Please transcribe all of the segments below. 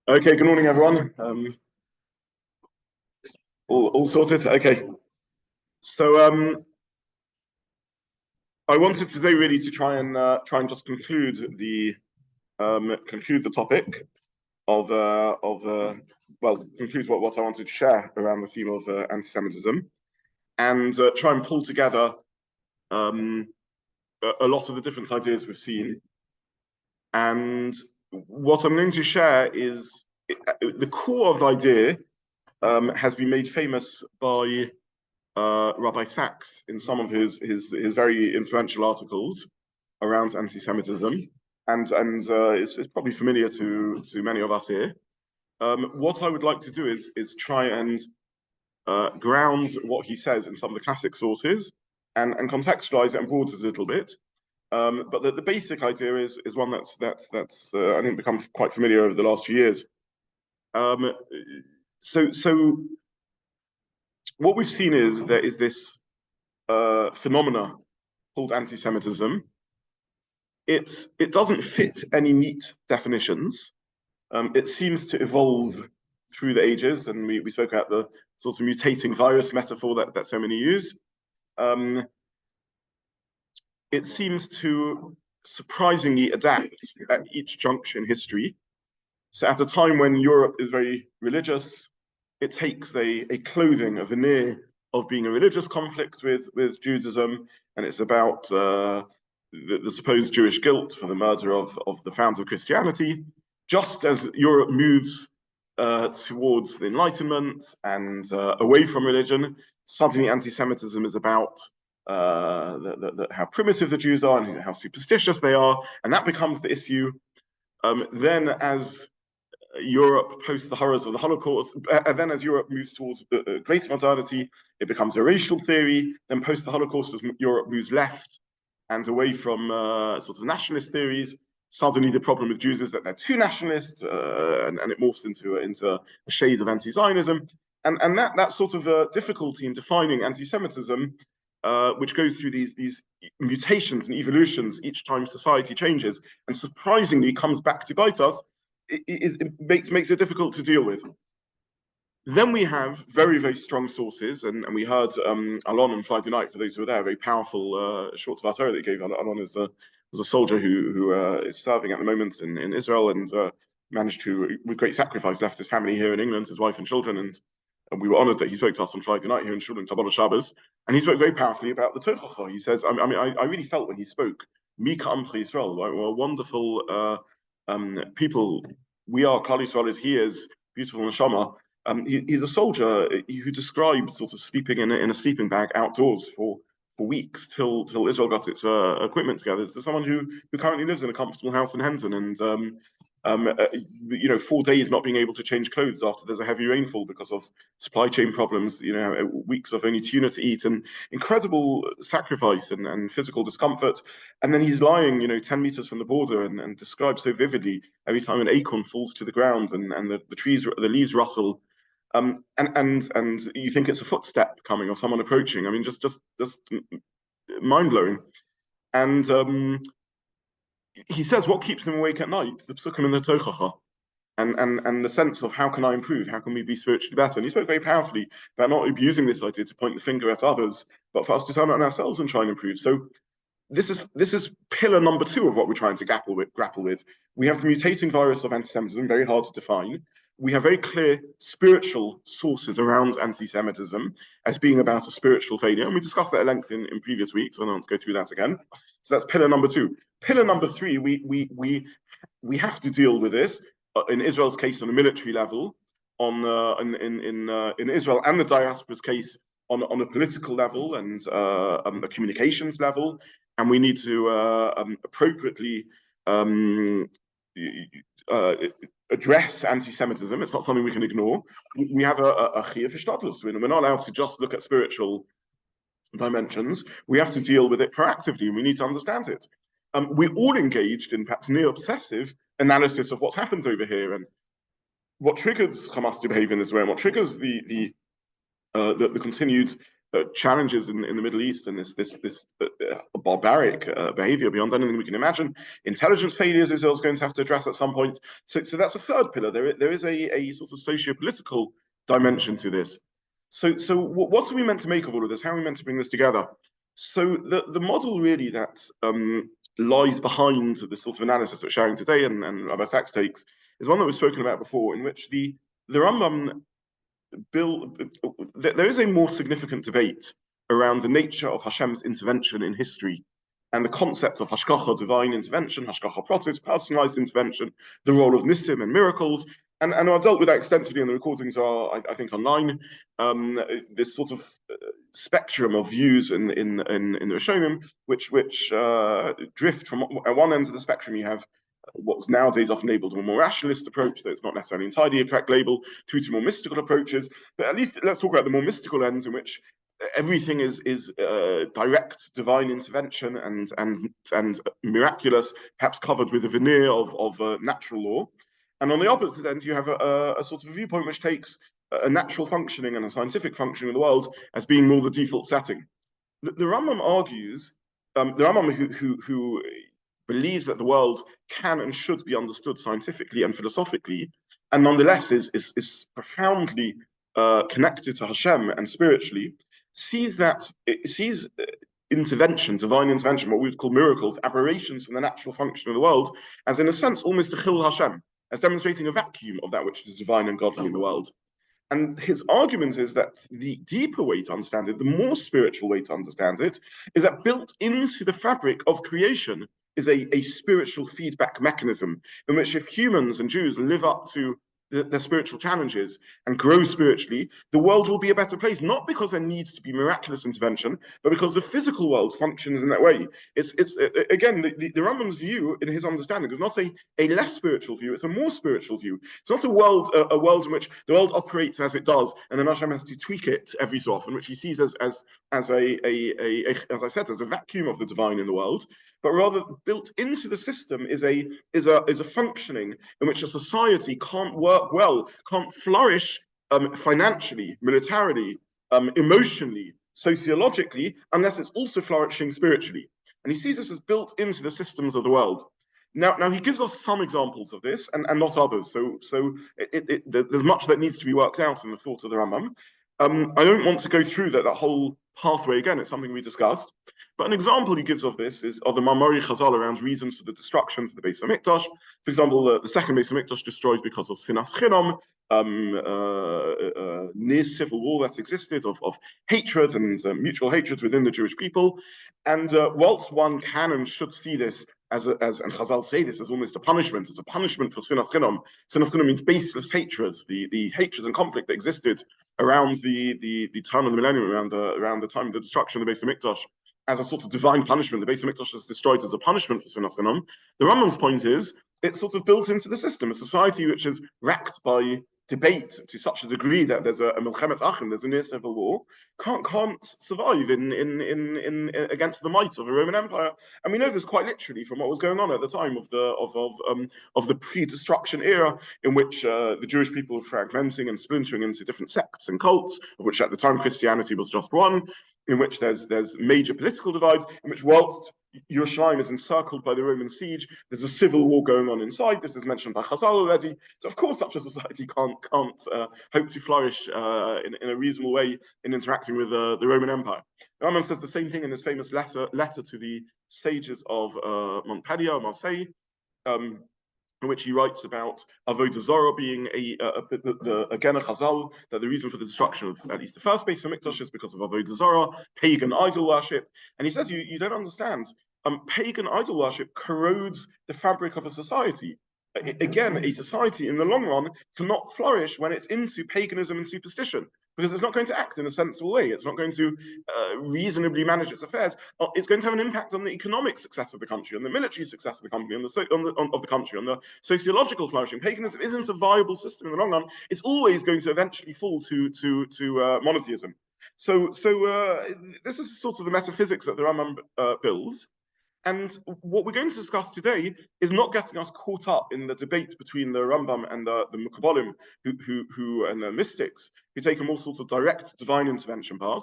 Okay, good morning, everyone. All sorted? Okay. So I wanted today really to try and just conclude the topic of conclude what I wanted to share around the theme of anti-Semitism, and try and pull together a lot of the different ideas we've seen. And what I'm going to share is the core of the idea has been made famous by Rabbi Sachs in some of his very influential articles around anti-Semitism, and it's probably familiar to many of us here. What I would like to do is try and ground what he says in some of the classic sources and contextualize it and broaden it a little bit. But the basic idea is one that's I think become quite familiar over the last few years. So what we've seen is there is this phenomena called anti-Semitism. It doesn't fit any neat definitions. It seems to evolve through the ages, and we spoke about the sort of mutating virus metaphor that so many use. It seems to surprisingly adapt at each juncture in history. So at a time when Europe is very religious, it takes a clothing, a veneer of being a religious conflict with Judaism, and it's about the supposed Jewish guilt for the murder of the founder of Christianity. Just as Europe moves towards the Enlightenment and away from religion, suddenly anti-Semitism is about how primitive the Jews are and how superstitious they are, and that becomes the issue. Then as Europe post the horrors of the Holocaust, and then as Europe moves towards greater modernity, it becomes a racial theory. Then post the Holocaust, as Europe moves left and away from sort of nationalist theories, suddenly the problem with Jews is that they're too nationalist, and it morphs into a shade of anti-Zionism. And that sort of difficulty in defining anti-Semitism, which goes through these mutations and evolutions each time society changes, and surprisingly comes back to bite us, it makes it difficult to deal with. Then we have very, very strong sources, and we heard Alon on Friday night, for those who were there, a very powerful short Torah that he gave. Alon was a soldier who is serving at the moment in Israel, and managed to, with great sacrifice, left his family here in England, his wife and children, and we were honored that he spoke to us on Friday night here in Shul and Kabbalah Shabbos, and he spoke very powerfully about the Tochacha. He says, I really felt when he spoke, Mi Ka'amcha Yisrael, we're wonderful people. We are, Klal Yisrael is, he is beautiful neshama. He's a soldier who described sort of sleeping in a sleeping bag outdoors for weeks till Israel got its equipment together. So someone who currently lives in a comfortable house in Henton, and 4 days not being able to change clothes after there's a heavy rainfall because of supply chain problems, weeks of only tuna to eat, and incredible sacrifice and physical discomfort. And then he's lying, 10 meters from the border, and describes so vividly every time an acorn falls to the ground and the leaves rustle. And you think it's a footstep coming or someone approaching. I mean, just mind blowing. And he says what keeps him awake at night, the psukim and the tochacha, and the sense of how can I improve, how can we be spiritually better. And he spoke very powerfully about not abusing this idea to point the finger at others, but for us to turn on ourselves and try and improve. So this is pillar number 2 of what we're trying to grapple with. We have the mutating virus of anti-Semitism, very hard to define. We have very clear spiritual sources around anti-Semitism as being about a spiritual failure, and we discussed that at length in previous weeks, so I don't want to go through that again. So that's pillar number 2. Pillar number 3, we have to deal with this, in Israel's case on a military level, in Israel and the diaspora's case on a political level and a communications level, and we need to appropriately address anti-Semitism. It's not something we can ignore. We have a chiyuv hishtadlus. We're not allowed to just look at spiritual dimensions. We have to deal with it proactively, and we need to understand it. We're all engaged in perhaps near-obsessive analysis of what's happened over here and what triggers Hamas to behave in this way, and what triggers the continued challenges in the Middle East and this barbaric behavior beyond anything we can imagine. Intelligence failures Israel's going to have to address at some point. So that's a third pillar. There is a sort of socio-political dimension to this. So what are we meant to make of all of this? How are we meant to bring this together? So the model really that lies behind the sort of analysis that we're sharing today and Rabbi Sachs takes is one that we've spoken about before, in which the Rambam there is a more significant debate around the nature of Hashem's intervention in history and the concept of hashgacha, divine intervention, hashgacha pratis, personalized intervention, the role of nisim and miracles. And I've dealt with that extensively, and the recordings are, I think, online. This sort of spectrum of views in the Rishonim, which drift from at one end of the spectrum. You have what's nowadays often labeled a more rationalist approach, though it's not necessarily entirely a correct label, through to more mystical approaches. But at least let's talk about the more mystical ends, in which everything is direct divine intervention and miraculous, perhaps covered with a veneer of natural law. And on the opposite end, you have a sort of viewpoint which takes a natural functioning and a scientific functioning of the world as being more the default setting. The Rambam argues, the Rambam who believes that the world can and should be understood scientifically and philosophically, and nonetheless is profoundly connected to Hashem and spiritually, sees intervention, divine intervention, what we would call miracles, aberrations from the natural function of the world, as in a sense almost a chil Hashem, as demonstrating a vacuum of that which is divine and godly in the world. And his argument is that the deeper way to understand it, the more spiritual way to understand it, is that built into the fabric of creation is a spiritual feedback mechanism in which if humans and Jews live up to their spiritual challenges and grow spiritually, the world will be a better place, not because there needs to be miraculous intervention, but because the physical world functions in that way. It's again, the Rambam's view in his understanding is not a less spiritual view, it's a more spiritual view. It's not a world in which the world operates as it does, and then Hashem has to tweak it every so often, which he sees as I said, as a vacuum of the divine in the world, but rather built into the system is a functioning in which a society can't work well, can't flourish financially, militarily, emotionally, sociologically, unless it's also flourishing spiritually. And he sees this as built into the systems of the world. Now he gives us some examples of this and not others. So there's much that needs to be worked out in the thought of the Rambam. I don't want to go through that whole pathway again. It's something we discussed. But an example he gives of this is of the Mamori Chazal around reasons for the destruction of the Beis HaMikdash. For example, the second Beis HaMikdash destroyed because of Sinas Chinam, near civil war that existed of hatred and mutual hatred within the Jewish people. And whilst one can and should see this and Chazal say this as almost a punishment, it's a punishment for Sinas Chinam. Sinas Chinam means baseless hatred, the hatred and conflict that existed around the turn of the millennium, around the time of the destruction of the Beis HaMikdash, as a sort of divine punishment. The Beis HaMikdash was destroyed as a punishment for Sinas Chinam. The Rambam's point is it's sort of built into the system, a society which is racked by debate to such a degree that there's a Milchemet Achim, there's a near civil war, can't survive in against the might of a Roman Empire. And we know this quite literally from what was going on at the time of the pre-destruction era, in which the Jewish people were fragmenting and splintering into different sects and cults, of which at the time Christianity was just one, in which there's major political divides, in which whilst Yerushalayim is encircled by the Roman siege, there's a civil war going on inside. This is mentioned by Chazal already. So of course such a society can't hope to flourish in a reasonable way in interacting with the Roman Empire. Rambam says the same thing in his famous letter to the sages of Montpellier, Marseille, in which he writes about Avodah Zarah being again a chazal, that the reason for the destruction of at least the first Beis HaMikdash is because of Avodah Zarah, pagan idol worship. And he says, you don't understand. Pagan idol worship corrodes the fabric of a society. Again, a society in the long run cannot flourish when it's into paganism and superstition, because it's not going to act in a sensible way. It's not going to reasonably manage its affairs. It's going to have an impact on the economic success of the country, on the military success of the country, on the sociological flourishing. Paganism isn't a viable system in the long run. It's always going to eventually fall to monotheism. So this is sort of the metaphysics that the Rambam builds. And what we're going to discuss today is not getting us caught up in the debate between the Rambam and the Mukabbalim, and the mystics, who take a more sort of direct divine intervention path.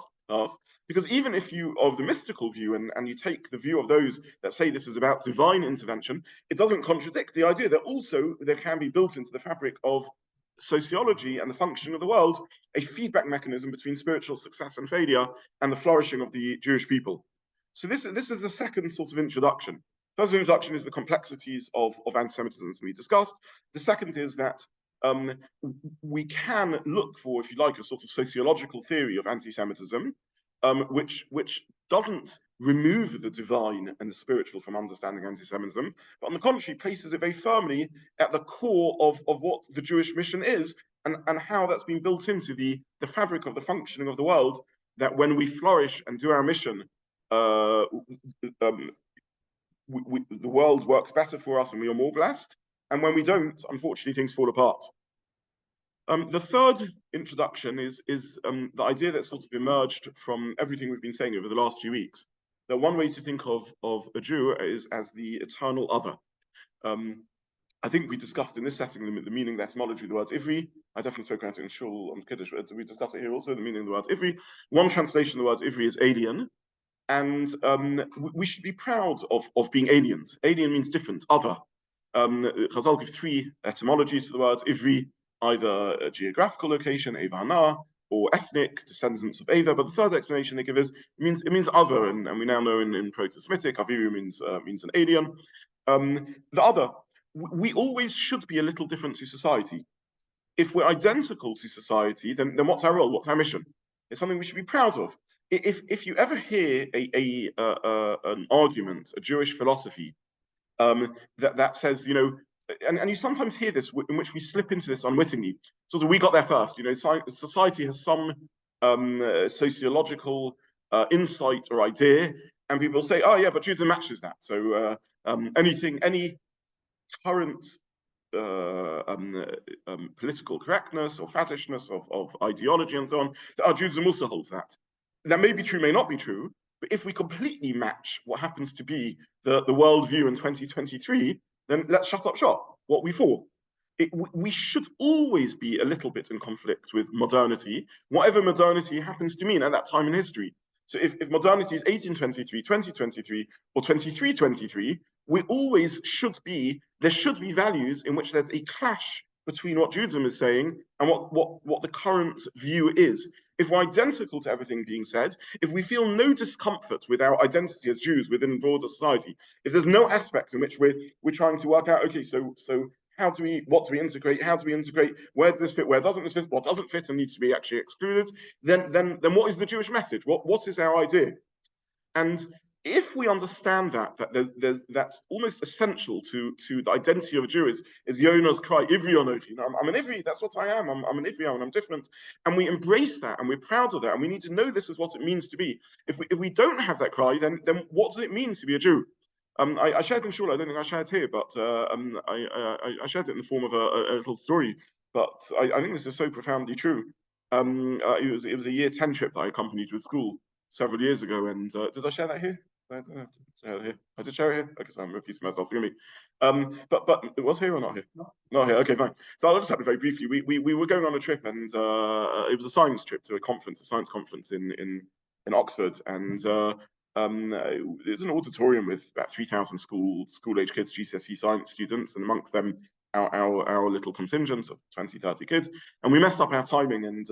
Because even if you are of the mystical view and you take the view of those that say this is about divine intervention, it doesn't contradict the idea that also there can be built into the fabric of sociology and the functioning of the world a feedback mechanism between spiritual success and failure and the flourishing of the Jewish people. So this is the second sort of introduction. First introduction is the complexities of anti-Semitism, as we discussed. The second is that we can look for, if you like, a sort of sociological theory of anti-Semitism, which doesn't remove the divine and the spiritual from understanding anti-Semitism, but on the contrary, places it very firmly at the core of what the Jewish mission is, and how that's been built into the fabric of the functioning of the world, that when we flourish and do our mission, the world works better for us and we are more blessed. And when we don't, unfortunately, things fall apart. The third introduction is the idea that sort of emerged from everything we've been saying over the last few weeks. That one way to think of a Jew is as the eternal other. I think we discussed in this setting the meaning, the etymology of the word ivri. I definitely spoke about it in Shul on Kiddush, but we discuss it here also, the meaning of the word ivri. One translation of the word ivri is alien, and we should be proud of being aliens. Alien means different, other. Chazal give three etymologies for the words ivri, either a geographical location, Evana, or ethnic, descendants of Eva. But the third explanation they give is it means other, and we now know in Proto-Semitic, Aviru means an alien. The other, we always should be a little different to society. If we're identical to society, then what's our role? What's our mission? It's something we should be proud of. If you ever hear an argument, a Jewish philosophy, that says, and you sometimes hear this in which we slip into this unwittingly. Sort of, we got there first. Society has some sociological insight or idea, and people say, "Oh yeah, but Judaism matches that." So any current political correctness or faddishness of ideology and so on, Judaism also holds that. That may be true, may not be true, but if we completely match what happens to be the worldview in 2023, then let's shut up shop. What we for? We should always be a little bit in conflict with modernity, whatever modernity happens to mean at that time in history. So if modernity is 1823, 2023, or 2323, there should be values in which there's a clash between what Judaism is saying and what the current view is. If we're identical to everything being said, if we feel no discomfort with our identity as Jews within broader society, if there's no aspect in which we're trying to work out, okay, so what do we integrate? How do we integrate? Where does this fit? Where doesn't this fit? What doesn't fit and needs to be actually excluded? Then what is the Jewish message? What is our idea? And if we understand that that's almost essential to the identity of a Jew is Yonah's cry, Ivri Onoti. I'm an Ivri, that's what I am. I'm an Ivri, and I'm different. And we embrace that and we're proud of that. And we need to know this is what it means to be. If we don't have that cry, then what does it mean to be a Jew? I shared it in Shul, I don't think I shared it here, but I shared it in the form of a little story. But I think this is so profoundly true. It was a year 10 trip that I accompanied with school several years ago, and did I share that here? I don't have to share it here. I did share it here. Okay, so I'm repeating myself. Forgive me. But it was here or not here? Not here. Okay, fine. So I'll just have it very briefly. We were going on a trip, and it was a science trip to a science conference in Oxford, and there's an auditorium with about 3,000 school-age kids, GCSE science students, and amongst them our little contingent of 20, 30 kids. And we messed up our timing, and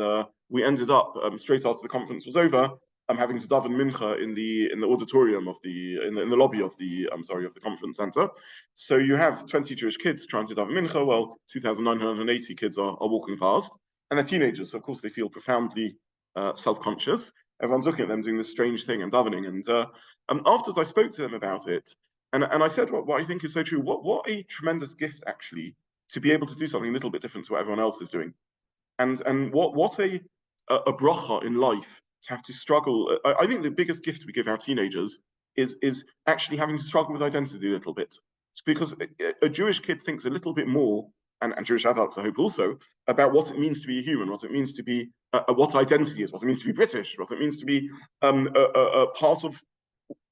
we ended up straight after the conference was over, having to daven mincha in the auditorium in the lobby of the conference center. So you have 20 Jewish kids trying to daven mincha. Well, 2,980 kids are walking past, and they're teenagers, so of course they feel profoundly self-conscious. Everyone's looking at them doing this strange thing and davening. And afterwards, I spoke to them about it, and I said what I think is so true. What a tremendous gift, actually, to be able to do something a little bit different to what everyone else is doing, and what a bracha in life to have to struggle. I think the biggest gift we give our teenagers is actually having to struggle with identity a little bit. It's because a Jewish kid thinks a little bit more, and Jewish adults, I hope, also, about what it means to be a human, what it means to be, what identity is, what it means to be British, what it means to be a part of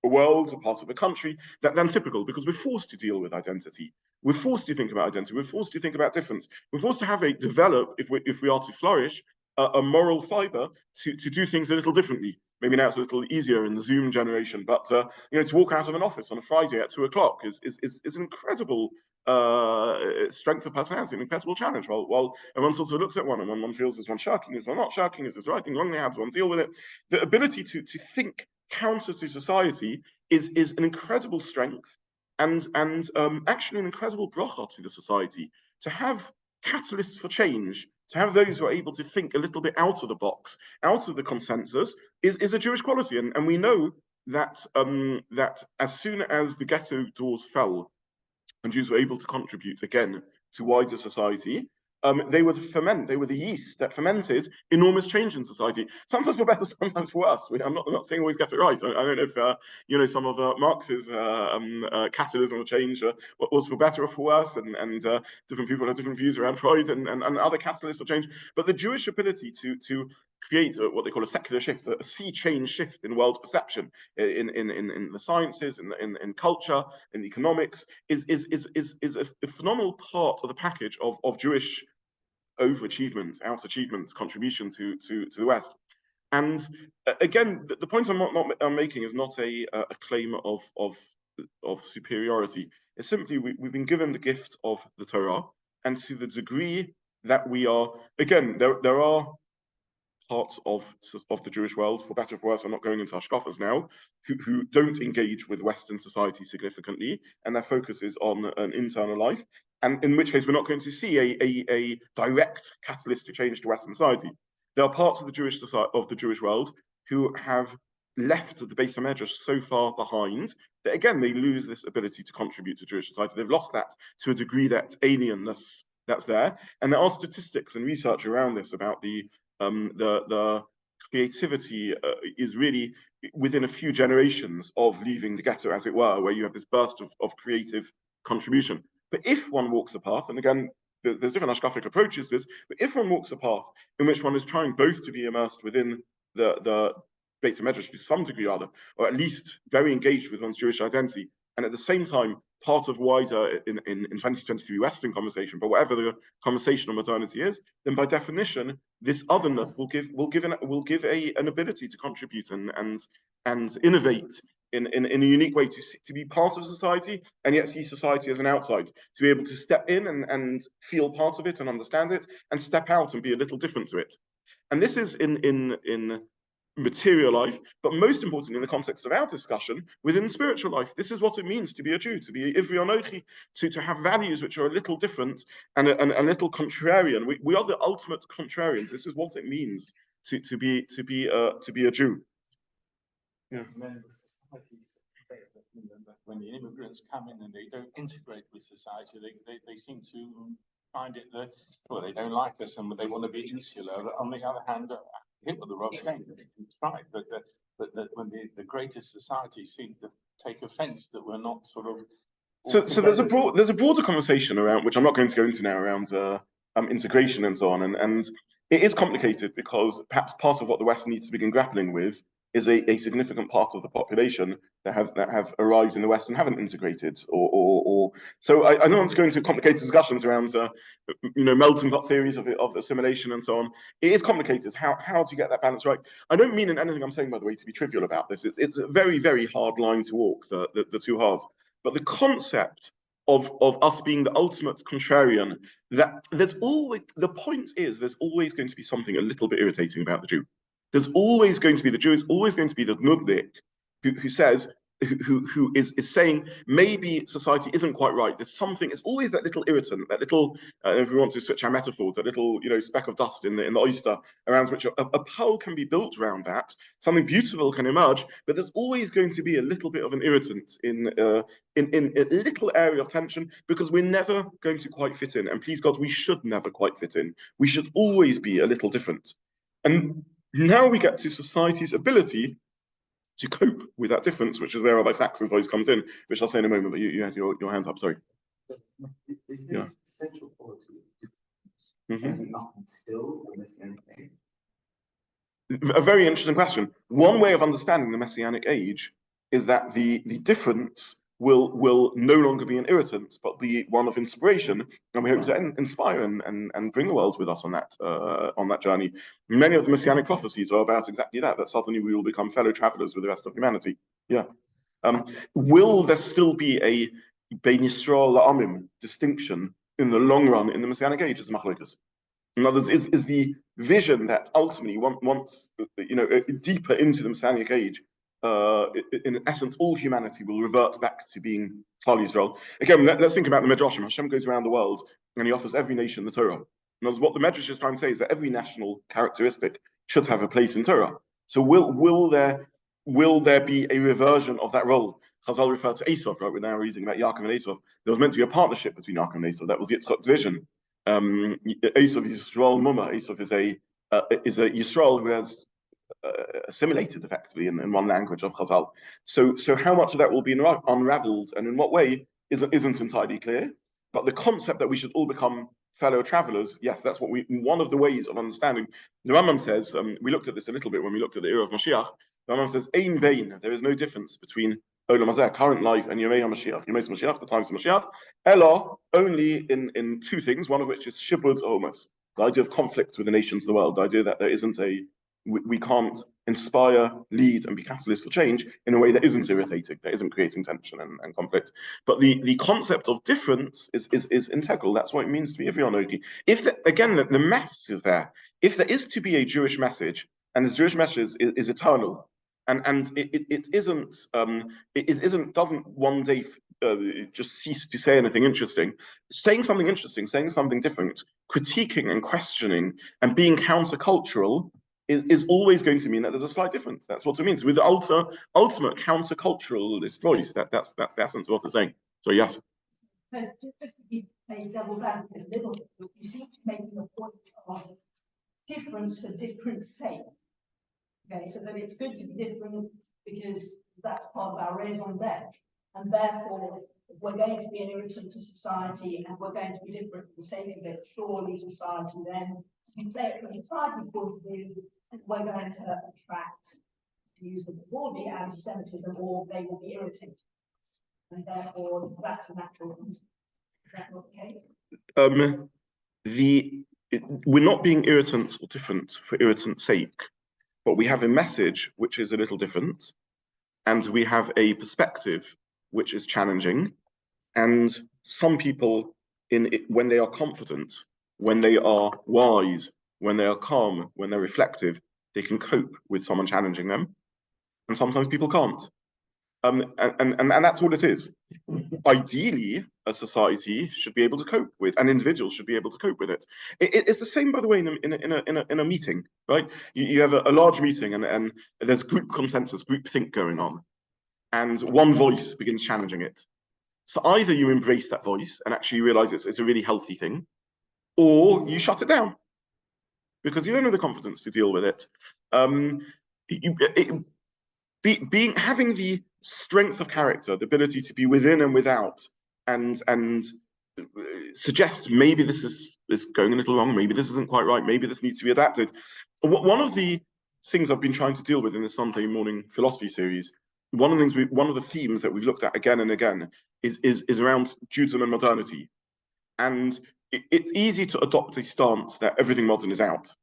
a world, a part of a country, than typical, because we're forced to deal with identity. We're forced to think about identity. We're forced to think about difference. We're forced to develop, if we are to flourish, a moral fiber to do things a little differently. Maybe now it's a little easier in the Zoom generation, but to walk out of an office on a Friday at 2 o'clock is an incredible strength of personality, an incredible challenge. While everyone sort of looks at one and one feels, is one shirking, is one not shirking, is this right thing, wrong thing, how does one deal with it? The ability to think counter to society is an incredible strength and actually an incredible bracha to the society. To have catalysts for change, to have those who are able to think a little bit out of the box, out of the consensus, is a Jewish quality. And we know that that as soon as the ghetto doors fell and Jews were able to contribute again to wider society, they were the yeast that fermented enormous change in society. Sometimes for better, sometimes for worse. I'm not saying always get it right. I don't know if some of Marx's catalysm of change was for better or for worse, and different people have different views around Freud and other catalysts of change. But the Jewish ability to create what they call a secular shift, a sea change shift in world perception, in the sciences, in culture, in economics, is a phenomenal part of the package of Jewish overachievement, out-achievement, contribution to the West. And again, the point I'm making is not a claim of superiority. It's simply we've been given the gift of the Torah, and to the degree that we are, again, there are parts of the Jewish world, for better or for worse, I'm not going into hashkafas now, who don't engage with Western society significantly, and their focus is on an internal life, and in which case we're not going to see a direct catalyst to change to Western society. There are parts of the Jewish world who have left the Beis HaMedrash so far behind that, again, they lose this ability to contribute to Jewish society. They've lost that to a degree, that alienness that's there. And there are statistics and research around this about the creativity is really within a few generations of leaving the ghetto, as it were, where you have this burst of creative contribution. But if one walks a path, and again, there's different hashkafic approaches to this, but if one walks a path in which one is trying both to be immersed within the Beit HaMedrash to some degree or other, or at least very engaged with one's Jewish identity, and at the same time part of wider in 2023 Western conversation, but whatever the conversation on modernity is, then by definition, this otherness will give an ability to contribute and innovate in a unique way to be part of society and yet see society as an outside, to be able to step in and feel part of it and understand it, and step out and be a little different to it. And this is in material life, but most importantly in the context of our discussion, within spiritual life. This is what it means to be a Jew, to be Ivri Anochi, to have values which are a little different and a little contrarian. We are the ultimate contrarians. This is what it means to be a Jew. Yeah. When the immigrants come in and they don't integrate with society, they seem to find it that, well, they don't like us and they want to be insular. On the other hand, hit with the wrong thing. It's right, but when the greater society seem to take offence that we're not sort of. So there's a broader conversation around, which I'm not going to go into now, around integration and so on, and it is complicated because perhaps part of what the West needs to begin grappling with is a significant part of the population that have arrived in the West and haven't integrated, or so I don't want to go into complicated discussions around melting pot theories of assimilation and so on. It is complicated. How do you get that balance right? I don't mean in anything I'm saying, by the way, to be trivial about this. It's a very, very hard line to walk, the two halves. But the concept of us being the ultimate contrarian, that there's always, the point is there's always going to be something a little bit irritating about the Jew. There's always going to be, the Jew is always going to be the nudnik who says, who is saying maybe society isn't quite right. There's something, it's always that little irritant, that little, if we want to switch our metaphors, that little speck of dust in the oyster around which a pearl can be built around that, something beautiful can emerge, but there's always going to be a little bit of an irritant in a little area of tension, because we're never going to quite fit in. And please God, we should never quite fit in. We should always be a little different. And now we get to society's ability to cope with that difference, which is where Rabbi Sachs's voice comes in, which I'll say in a moment, but you had your hands up, sorry. Is this essential quality up until the Messianic age? A very interesting question. One way of understanding the Messianic age is that the difference will no longer be an irritant, but be one of inspiration, and we hope to inspire and bring the world with us on that journey. Many of the messianic prophecies are about exactly that. That suddenly we will become fellow travelers with the rest of humanity. Yeah. Will there still be a Bein Yisrael la'amim distinction in the long run in the messianic age? As machlokas. In other words, is the vision that ultimately once deeper into the messianic age, in essence, all humanity will revert back to being Klal Yisrael. Again, let's think about the Midrashim. Hashem goes around the world and he offers every nation the Torah. In other words, what the Midrash is trying to say is that every national characteristic should have a place in Torah. So will there be a reversion of that role? Chazal referred to Esau, right? We're now reading about Yaakov and Esau. There was meant to be a partnership between Yaakov and Esau. That was Yitzchak's vision. Esau is Yisrael Muma. Esau is a Yisrael who has assimilated effectively in one language of Chazal. So how much of that will be unraveled and in what way isn't entirely clear. But the concept that we should all become fellow travelers, yes, that's what one of the ways of understanding. The Rambam says, we looked at this a little bit when we looked at the era of Mashiach. The Rambam says, Ein Bein, there is no difference between Olam Hazeh, current life, and Yomei HaMashiach, Yomei HaMashiach, the times of Mashiach, Ella, only in two things, one of which is Shibud Omas, the idea of conflict with the nations of the world, the idea that there isn't we can't inspire, lead, and be catalyst for change in a way that isn't irritating, that isn't creating tension and conflict. But the concept of difference is integral. That's what it means to be Ivrianogi. If the maths is there, if there is to be a Jewish message, and this Jewish message is eternal, and it doesn't one day just cease to say anything interesting. Saying something interesting, saying something different, critiquing and questioning and being countercultural is always going to mean that there's a slight difference. That's what it means. With the ultimate counterculturalist voice, that's the essence of what it's saying. So yes. So just to be a devil's advocate a little bit, you seem to be making a point of difference for difference sake. Okay, so that it's good to be different because that's part of our raison d'etre, and therefore we're going to be an irritant to society and we're going to be different for the sake of it. Surely society then, you say it from a society point of view, we're going to attract, to use the word, the anti-Semitism, or they will be irritated. And therefore, that's a natural. Is that not the case? We're not being irritant or different for irritant's sake, but we have a message which is a little different, and we have a perspective which is challenging. And some people, when they are confident, when they are wise, when they are calm, when they're reflective, they can cope with someone challenging them. And sometimes people can't. And that's what it is. Ideally, a society should be able to cope with, and individuals should be able to cope with it. It's the same, by the way, in a meeting, right? You have a large meeting, and there's group consensus, group think going on, and one voice begins challenging it. So either you embrace that voice and actually realize it's a really healthy thing, or you shut it down because you don't have the confidence to deal with it. Having the strength of character, the ability to be within and without, and suggest maybe this is going a little wrong, maybe this isn't quite right, maybe this needs to be adapted. One of the things I've been trying to deal with in the Sunday morning philosophy series, one of the themes that we've looked at again and again is around Judaism and modernity. And it's easy to adopt a stance that everything modern is out.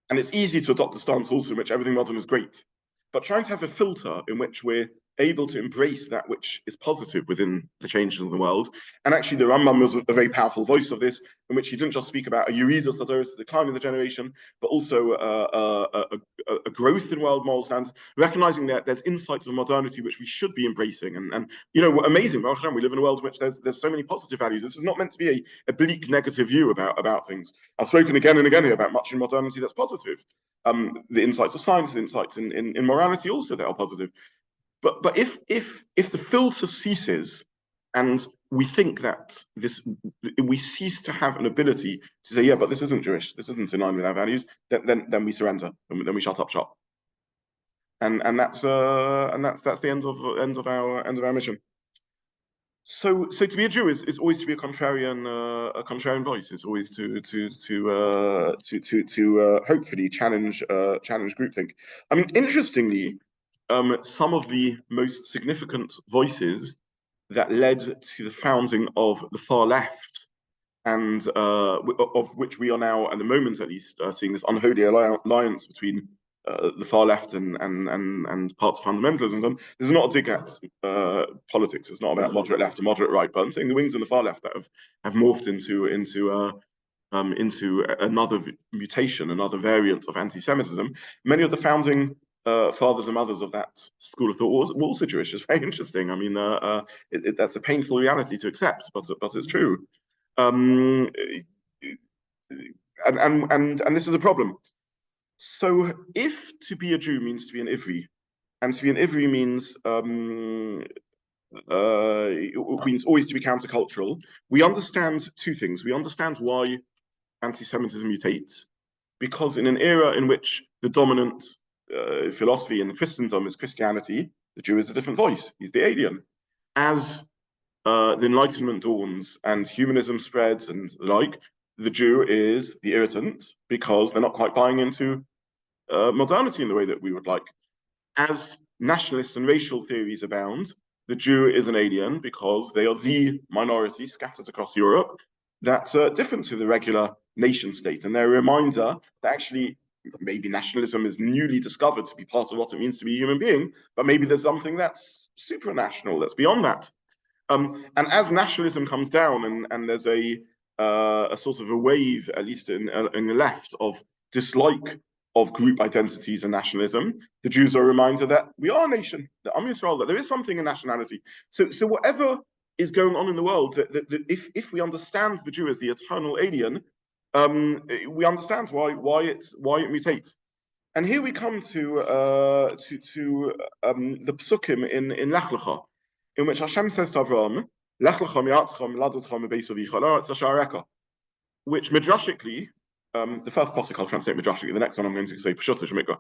And it's easy to adopt a stance also in which everything modern is great. But trying to have a filter in which we're able to embrace that which is positive within the changes in the world. And actually, the Rambam was a very powerful voice of this, in which he didn't just speak about a Yeridas Adoros, a decline in the generation, but also a growth in world moral standards, recognizing that there's insights of modernity which we should be embracing. And amazing, we live in a world in which there's so many positive values. This is not meant to be a bleak negative view about things. I've spoken again and again here about much in modernity that's positive. The insights of science, the insights in morality also that are positive. But if the filter ceases and we think that we cease to have an ability to say, yeah, but this isn't Jewish, this isn't in line with our values, then we surrender, then we shut up shop. And that's the end of our mission. So to be a Jew is always to be a contrarian voice. It's always to hopefully challenge groupthink. I mean, interestingly, some of the most significant voices that led to the founding of the far left, and of which we are now, at the moment at least, seeing this unholy alliance between the far left and parts of fundamentalism. This is not a dig at politics. It's not about moderate left or moderate right, but I'm saying the wings and the far left that have morphed into another mutation, another variant of anti-Semitism. Many of the founding fathers and mothers of that school of thought were also Jewish. It's very interesting. I mean, that's a painful reality to accept, but it's true. And this is a problem. So if to be a Jew means to be an Ivri, and to be an Ivri means always to be countercultural, we understand two things. We understand why anti-Semitism mutates, because in an era in which the dominant philosophy in Christendom is Christianity, the Jew is a different voice. He's the alien. As the Enlightenment dawns and humanism spreads and the like, the Jew is the irritant because they're not quite buying into modernity in the way that we would like. As nationalist and racial theories abound, the Jew is an alien because they are the minority scattered across Europe that's different to the regular nation state. And they're a reminder that actually maybe nationalism is newly discovered to be part of what it means to be a human being, but maybe there's something that's supranational, that's beyond that. And as nationalism comes down and there's a sort of a wave, at least in the left, of dislike of group identities and nationalism, the Jews are a reminder that we are a nation, that Am Yisrael, that there is something in nationality. So whatever is going on in the world, that if we understand the Jew as the eternal alien, we understand why it mutates. And here we come to the psukim in Lech Lecha, in which Hashem says to Avram, Lech Lecha mi'atzcha miladotcha mibeis avicha la'aretz asher areka, which midrashically, the first pasuk I'll translate midrashically, the next one I'm going to say pshuta shemikra.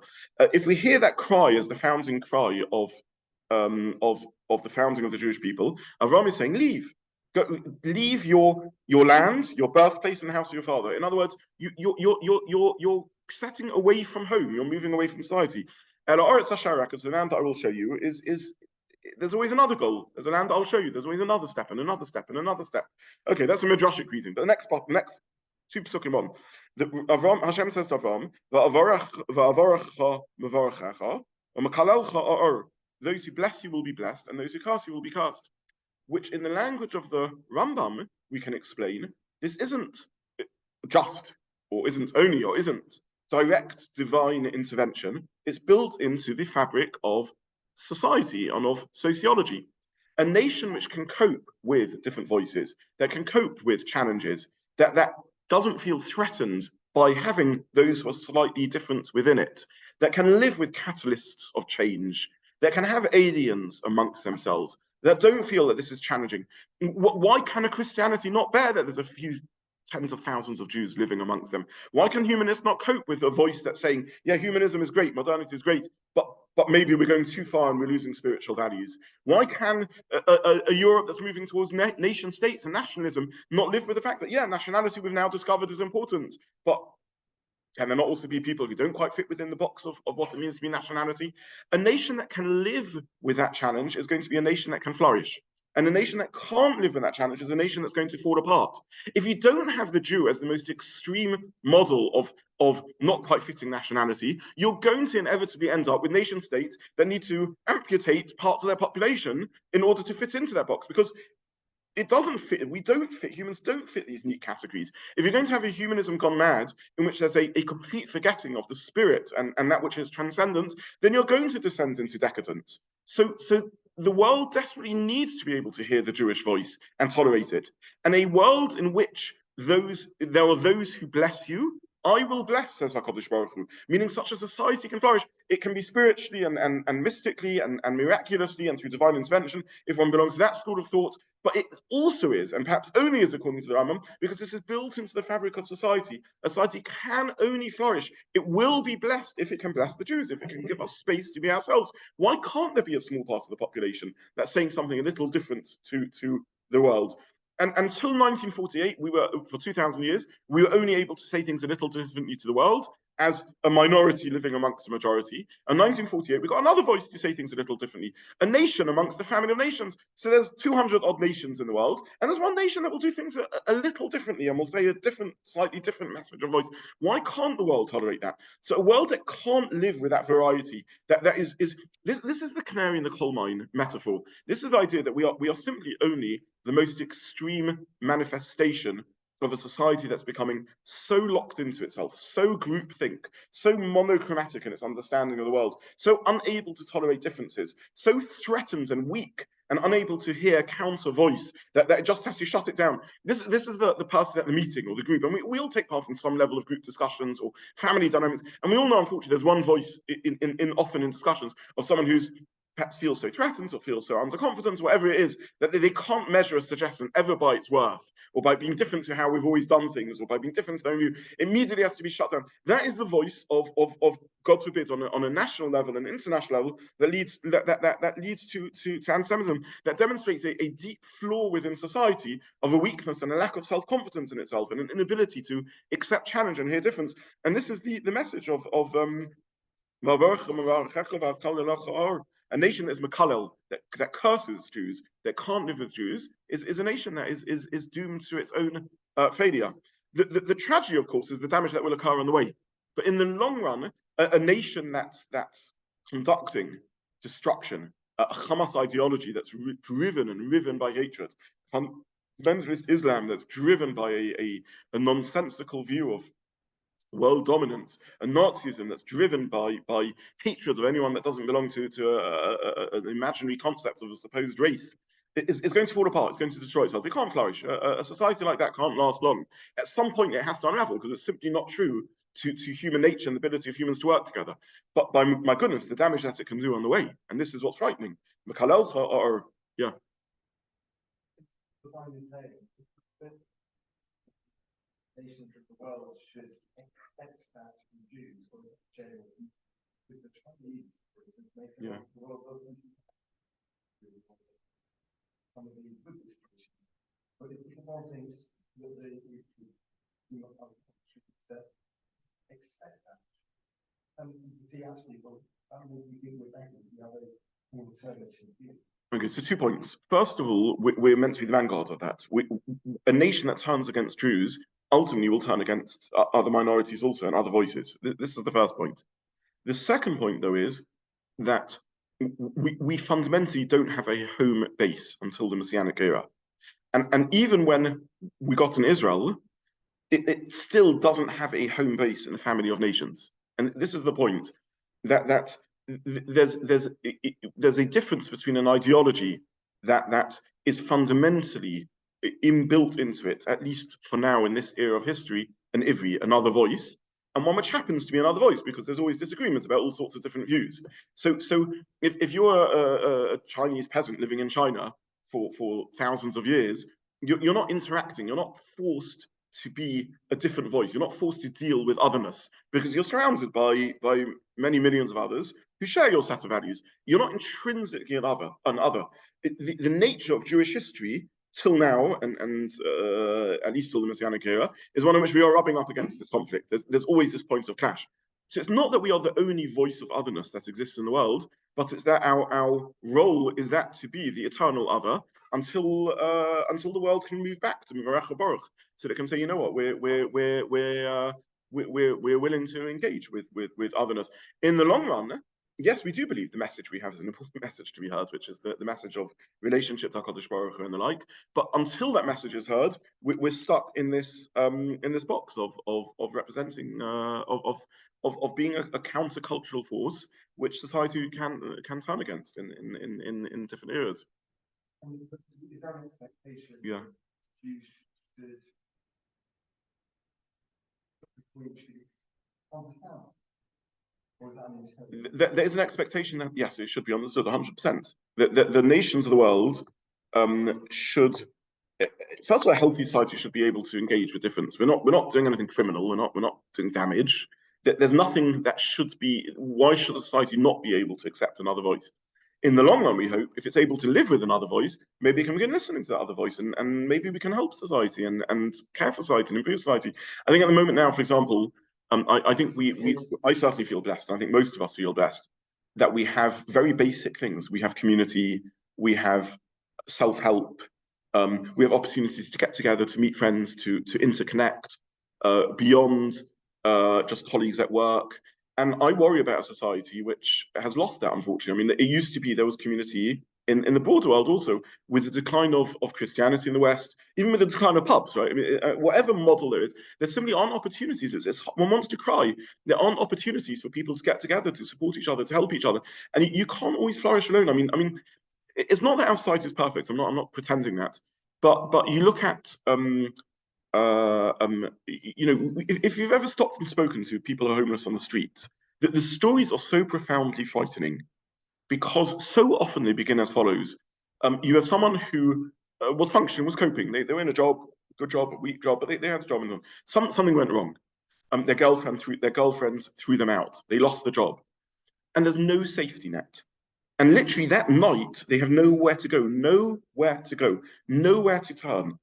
If we hear that cry as the founding cry of the founding of the Jewish people, Avram is saying, leave. Go, leave your land, your birthplace, and the house of your father. In other words, you're setting away from home. You're moving away from society. And the land that I will show you is there's always another goal. There's a land that I'll show you. There's always another step and another step and another step. Okay, that's a midrashic reading. But the next two psukim on, Hashem says to Avram, those who bless you will be blessed, and those who curse you will be cursed. Which in the language of the Rambam, we can explain, this isn't just, or isn't only, or isn't direct divine intervention. It's built into the fabric of society and of sociology. A nation which can cope with different voices, that can cope with challenges, that doesn't feel threatened by having those who are slightly different within it, that can live with catalysts of change, that can have aliens amongst themselves, that don't feel that this is challenging. Why can a Christianity not bear that there's a few tens of thousands of Jews living amongst them? Why can humanists not cope with a voice that's saying, yeah, humanism is great, modernity is great, but maybe we're going too far and we're losing spiritual values? Why can a Europe that's moving towards nation states and nationalism not live with the fact that, yeah, nationality we've now discovered is important, but can there not also be people who don't quite fit within the box of what it means to be nationality? A nation that can live with that challenge is going to be a nation that can flourish. And a nation that can't live with that challenge is a nation that's going to fall apart. If you don't have the Jew as the most extreme model of not quite fitting nationality, you're going to inevitably end up with nation states that need to amputate parts of their population in order to fit into that box, because it doesn't fit. We don't fit. Humans don't fit these neat categories. If you're going to have a humanism gone mad, in which there's a complete forgetting of the spirit and that which is transcendent, then you're going to descend into decadence. So the world desperately needs to be able to hear the Jewish voice and tolerate it. And a world in which there are those who bless you, I will bless, says HaKadosh Baruch Hu, meaning such a society can flourish. It can be spiritually and mystically and miraculously and through divine intervention if one belongs to that school of thought. But it also is, and perhaps only is according to the Rambam, because this is built into the fabric of society. A society can only flourish. It will be blessed if it can bless the Jews, if it can give us space to be ourselves. Why can't there be a small part of the population that's saying something a little different to the world? And until 1948, for 2,000 years, we were only able to say things a little differently to the world. as a minority living amongst a majority. In 1948, we got another voice to say things a little differently. A nation amongst the family of nations. So there's 200 odd nations in the world, and there's one nation that will do things a little differently and will say a different, slightly different message or voice. Why can't the world tolerate that? So a world that can't live with that variety, that is this is the canary in the coal mine metaphor. This is the idea that we are simply only the most extreme manifestation of a society that's becoming so locked into itself, so groupthink, so monochromatic in its understanding of the world, so unable to tolerate differences, so threatened and weak and unable to hear counter voice that it just has to shut it down. This is the person at the meeting or the group, and we all take part in some level of group discussions or family dynamics, and we all know, unfortunately, there's one voice often in discussions of someone who's perhaps feels so threatened or feels so underconfident, whatever it is, that they can't measure a suggestion ever by its worth, or by being different to how we've always done things, or by being different to their own view. Immediately has to be shut down. That is the voice of God forbid, on a national level and international level, that leads to anti-Semitism, that demonstrates a deep flaw within society of a weakness and a lack of self-confidence in itself, and an inability to accept challenge and hear difference. And this is the message of a nation that is Makalel, that curses Jews, that can't live with Jews, is a nation that is doomed to its own failure. The tragedy, of course, is the damage that will occur on the way. But in the long run, a nation that's conducting destruction, a Hamas ideology that's driven by hatred, fundamentalist Islam that's driven by a nonsensical view of world dominance, and Nazism that's driven by hatred of anyone that doesn't belong to an imaginary concept of a supposed race, is going to fall apart. It's going to destroy itself. It can't flourish. A society like that can't last long. At some point, it has to unravel, because it's simply not true to human nature and the ability of humans to work together. But by my goodness, the damage that it can do on the way, and this is what's frightening. Yeah. Nations of the world should expect that from Jews, or is it general? With the Chinese, for instance, they say, the world doesn't some of these Buddhist traditions. But it's a nice thing that they do not have expect that. And you see, actually, well, that would be good with better if you have an alternative view. Okay, so 2 points. First of all, we're meant to be the vanguard of that. A nation that turns against Jews ultimately will turn against other minorities also and other voices. This is the first point. The second point, though, is that we fundamentally don't have a home base until the Messianic era. And even when we got in Israel, it still doesn't have a home base in the family of nations. And this is the point, that there's a difference between an ideology that is fundamentally inbuilt into it, at least for now in this era of history, an ivri, another voice, and one which happens to be another voice, because there's always disagreement about all sorts of different views. So if you're a Chinese peasant living in China for thousands of years, you're not interacting, you're not forced to be a different voice. You're not forced to deal with otherness, because you're surrounded by many millions of others who share your set of values. You're not intrinsically an other. The nature of Jewish history till now, and at least till the Messianic era, is one in which we are rubbing up against this conflict. There's always this point of clash. So it's not that we are the only voice of otherness that exists in the world, but it's that our role is that to be the eternal other until the world can move back to Mivarach Baruch, so they can say, you know what, we're willing to engage with otherness. In the long run, yes, we do believe the message we have is an important message to be heard, which is the message of relationship to HaKadosh Baruch Hu and the like. But until that message is heard, we're stuck in this box of representing of being a countercultural force, which society can turn against in different eras. Is there an expectation? Yeah. You should understand. There is an expectation that, yes, it should be understood 100%. The nations of the world should, first of all, a healthy society should be able to engage with difference. We're not doing anything criminal. We're not doing damage. There's nothing that should be. Why should a society not be able to accept another voice? In the long run, we hope, if it's able to live with another voice, maybe it can begin listening to that other voice, and maybe we can help society and care for society and improve society. I think at the moment now, for example, I think I certainly feel blessed, and I think most of us feel blessed that we have very basic things. We have community, we have self-help, we have opportunities to get together, to meet friends, to interconnect beyond just colleagues at work. And I worry about a society which has lost that, unfortunately. I mean, it used to be there was community in the broader world also, with the decline of Christianity in the West, even with the decline of pubs, right? I mean, whatever model there is, there simply aren't opportunities. One wants to cry. There aren't opportunities for people to get together, to support each other, to help each other. And you can't always flourish alone. I mean, it's not that our society is perfect. I'm not pretending that. But you look at if you've ever stopped and spoken to people who are homeless on the street, the stories are so profoundly frightening, because so often they begin as follows. You have someone who was functioning, was coping. They were in a job, good job, a weak job, but they had a job, and something went wrong. Their girlfriend threw them out. They lost the job, and there's no safety net. And literally that night, they have nowhere to go, nowhere to turn.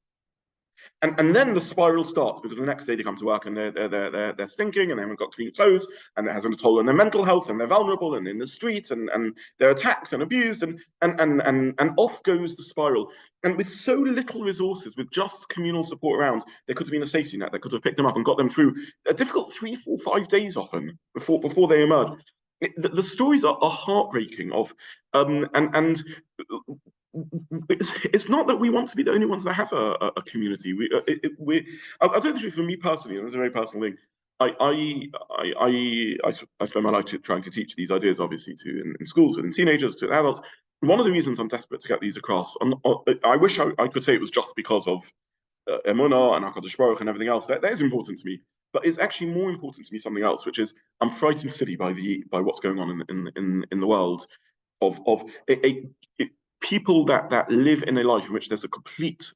And then the spiral starts, because the next day they come to work and they're stinking, and they haven't got clean clothes, and it has a toll on their mental health, and they're vulnerable and in the street, and they're attacked and abused, and off goes the spiral. And with so little resources, with just communal support around, there could have been a safety net that could have picked them up and got them through a difficult 3, 4, 5 days often before they emerge. The stories are heartbreaking and it's not that we want to be the only ones that have a community. I'll tell you the truth. For me personally, and it's a very personal thing, I spend my life trying to teach these ideas, obviously, in schools, within teenagers, to adults. One of the reasons I'm desperate to get these across, I wish I could say it was just because of Emunah and HaKadosh Baruch Hu and everything else. That is important to me, but it's actually more important to me something else, which is I'm frightened silly by what's going on in the world of people that live in a life in which there's a complete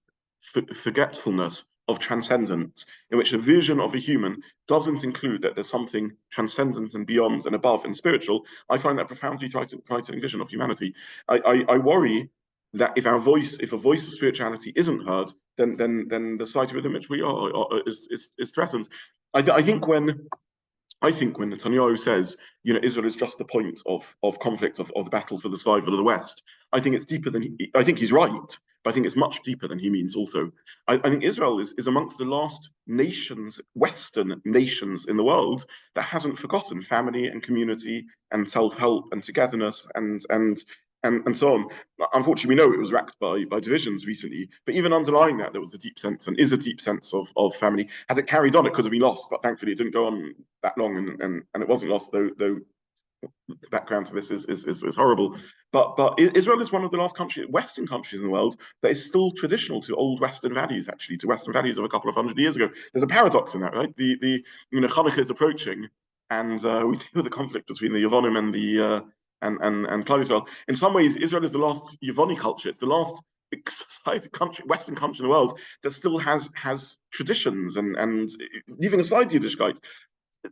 forgetfulness of transcendence, in which a vision of a human doesn't include that there's something transcendent and beyond and above and spiritual. I find that profoundly frightening vision of humanity. I worry that if a voice of spirituality isn't heard, then the society within which we are is threatened. I think when Netanyahu says, Israel is just the point of conflict, of the battle for the survival of the West, I think it's deeper than I think he's right, but I think it's much deeper than he means also. I think Israel is amongst the last nations, Western nations in the world, that hasn't forgotten family and community and self-help and togetherness and so on. Unfortunately, we know it was racked by divisions recently, but even underlying that, there was a deep sense, and is a deep sense of family. Had it carried on, it could have been lost, but thankfully it didn't go on that long, and it wasn't lost, though the background to this is horrible. But Israel is one of the last Western countries in the world that is still traditional to old Western values, actually, to Western values of a couple of 100 years ago. There's a paradox in that, right? Hanukkah is approaching, and we deal with the conflict between the Yevonim and the and Klal Yisrael. In some ways, Israel is the last Yevoni culture. It's the last Western country in the world that still has traditions, and leaving aside Yiddishkeit,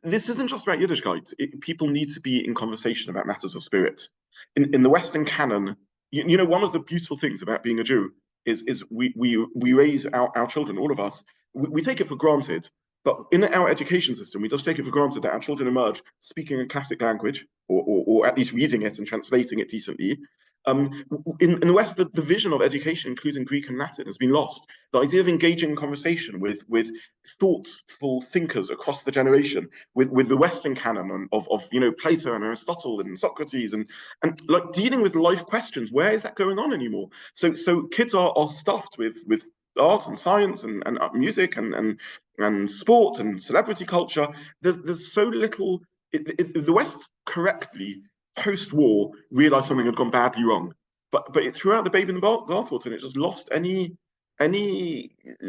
this isn't just about Yiddishkeit. People need to be in conversation about matters of spirit. In the Western canon, one of the beautiful things about being a Jew is we raise our children, all of us, we take it for granted. But in our education system, we just take it for granted that our children emerge speaking a classic language, or at least reading it and translating it decently. In the West, the vision of education, including Greek and Latin, has been lost. The idea of engaging in conversation with thoughtful thinkers across the generation, with the Western canon of Plato and Aristotle and Socrates, and like dealing with life questions, where is that going on anymore? So kids are stuffed with art and science and music and sport and celebrity culture. There's so little. The West correctly post-war realized something had gone badly wrong, but it threw out the baby in the bathwater, and it just lost any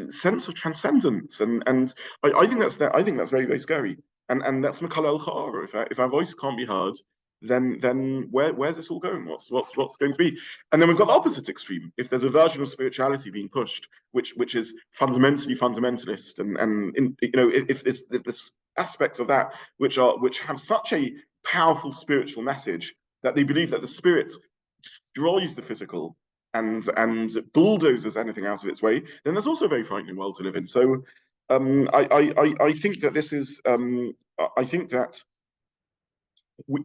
sense of transcendence. And I think that's very, very scary. And that's Makal El Cha'ara. If our voice can't be heard, then where's this all going? What's going to be? And then we've got the opposite extreme. If there's a version of spirituality being pushed, which is fundamentally fundamentalist, and if there's aspects of that which have such a powerful spiritual message that they believe that the spirit destroys the physical and bulldozes anything out of its way, then there's also a very frightening world to live in. So I think that this is. I think that